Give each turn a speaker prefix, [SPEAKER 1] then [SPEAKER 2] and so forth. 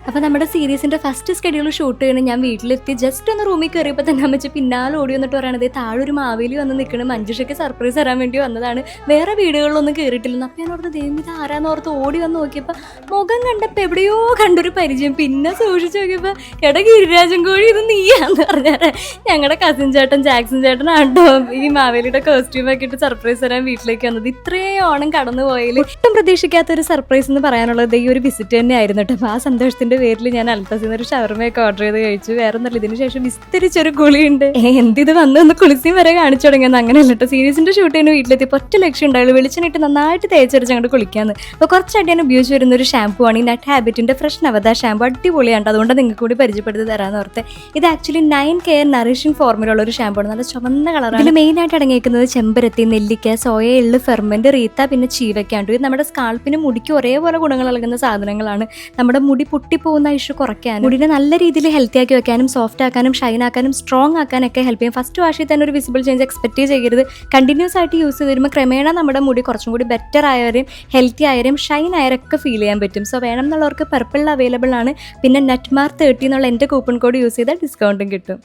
[SPEAKER 1] അപ്പോൾ നമ്മുടെ സീരീസിൻ്റെ first schedule shoot ചെയ്യണം. ഞാൻ വീട്ടിലെത്തി ജസ്റ്റ് ഒന്ന് റൂമിൽ കയറിയപ്പോൾ തന്നെ അമ്മച്ചി പിന്നാലെ ഓടി വന്നിട്ട് പറയണത് താഴെ ഒരു മാവേലി വന്ന് നിൽക്കണം, മഞ്ജുഷയ്ക്ക് സർപ്രൈസ് തരാൻ വേണ്ടി വന്നതാണ്, വേറെ വീടുകളിലൊന്നും കയറിയിട്ടില്ലെന്ന്. അപ്പോൾ ഞാൻ ഓർത്ത് ദൈവം ഇത് ആരാന്ന് ഓർത്ത് ഓടി വന്ന് നോക്കിയപ്പോൾ മുഖം കണ്ടപ്പോൾ എവിടെയോ കണ്ടൊരു പരിചയം. പിന്നെ സൂക്ഷിച്ച് നോക്കിയപ്പോൾ എടാ ഗിരിരാജൻ കോഴി ഇത് നീയാന്ന് പറഞ്ഞാൽ ഞങ്ങളുടെ കസിൻ ചേട്ടൻ ജാക്സൺ ചേട്ടനാട്ടോ ഈ മാവേലിയുടെ കോസ്റ്റ്യൂമൊക്കെ ഇട്ട് സർപ്രൈസ് തരാൻ വീട്ടിലേക്ക് വന്നത്. ഇത്രയും ഓണം കടന്നു പോയതിൽ ഒട്ടും പ്രതീക്ഷിക്കാത്ത ഒരു സർപ്രൈസ് എന്ന് പറയാനുള്ളത് ഈ ഒരു വിസിറ്റ് തന്നെ ആയിരുന്നു കേട്ടോ. അപ്പോൾ ആ സന്തോഷത്തിന്റെ പേരിൽ ഞാൻ അൽത്താസിൽ നിന്ന് ഒരു ഷവർമയൊക്കെ ഓർഡർ ചെയ്ത് കഴിച്ചു. വേറെ ഒന്നല്ല, ഇതിന് ശേഷം വിസ്തരിച്ചൊരു കുളിയുണ്ട്. എന്തിത് വന്ന് കുളിസിയും വരെ കാണിച്ചു തുടങ്ങിയെന്ന്. അങ്ങനെയല്ല കേട്ടോ, സീരീസിന്റെ ഷൂട്ട് ചെയ്യുന്ന വീട്ടിലെത്തിയപ്പോൾ ഒറ്റ ലക്ഷ്യം ഉണ്ടായുള്ളൂ, വെളിച്ചെണ്ണിട്ട് നന്നായിട്ട് തേച്ചടിച്ച് അങ്ങോട്ട് കുളിക്കാന്ന്. അപ്പോൾ കുറച്ചായിട്ട് ഞാൻ ഉപയോഗിച്ച് വരുന്ന ഒരു ഷാമ്പു ആണ് ഈ നട്ട് ഹാബിറ്റിന്റെ ഫ്രഷ് നവദ ഷാമ്പു. അടിപൊളിയാണ്, അതുകൊണ്ട് നിങ്ങൾക്ക് കൂടി പരിചയപ്പെടുത്തി തരാമെന്ന് ഓർത്ത്. ഇത് ആക്ച്വലി 9 കെയർ നറിഷിംഗ് ഫോർമുല ഉള്ള ഒരു ഷാമ്പു ആണ്. നല്ല ചുവന്ന കളറാണ്. ഇതിൽ മെയിൻ ആയിട്ട് അടങ്ങിയിരിക്കുന്നത് ചെമ്പരത്തി, നെല്ലിക്ക, സോയ, എള്ള്, ഫെർമെന്റ്, റീത്ത, പിന്നെ ചീവയ്ക്കാണ്ട്. ഇത് നമ്മുടെ സ്കാൾപ്പിനും മുടിക്കും ഒരേപോലെ ഗുണങ്ങൾ നൽകുന്ന സാധനങ്ങളാണ്. നമ്മുടെ മുടി പൊട്ടിപ്പോകുന്ന ഇഷ്യൂ കുറയ്ക്കാനും മുടിനെ നല്ല രീതിയിൽ ഹെൽത്തി ആക്കി വെക്കാനും സോഫ്റ്റ് ആക്കാനും ഷൈൻ ആക്കാനും സ്ട്രോങ് ആക്കാനൊക്കെ ഹെൽപ്പ് ചെയ്യും. ഫസ്റ്റ് വാഷിൽ തന്നെ ഒരു വിസിബിൾ ചേഞ്ച് എക്സ്പെക്ട് ചെയ്യരുത്. കണ്ടിന്യൂസ് ആയിട്ട് യൂസ് ചെയ്ത് വരുമ്പോൾ ക്രമേണ നമ്മുടെ മുടി കുറച്ചും കൂടി ബെറ്റർ ആയവരെയും ഹെൽത്തി ആയവരെയും ഷൈൻ ആയവരൊക്കെ ഫീൽ ചെയ്യാൻ പറ്റും. സോ വേണം എന്നുള്ളവർക്ക് പർപ്പിളിൽ അവൈലബിൾ ആണ്. പിന്നെ നെറ്റ്മാർ 30 എന്നുള്ള എൻ്റെ കൂപ്പൺ കോഡ് യൂസ് ചെയ്താൽ ഡിസ്കൗണ്ടും കിട്ടും.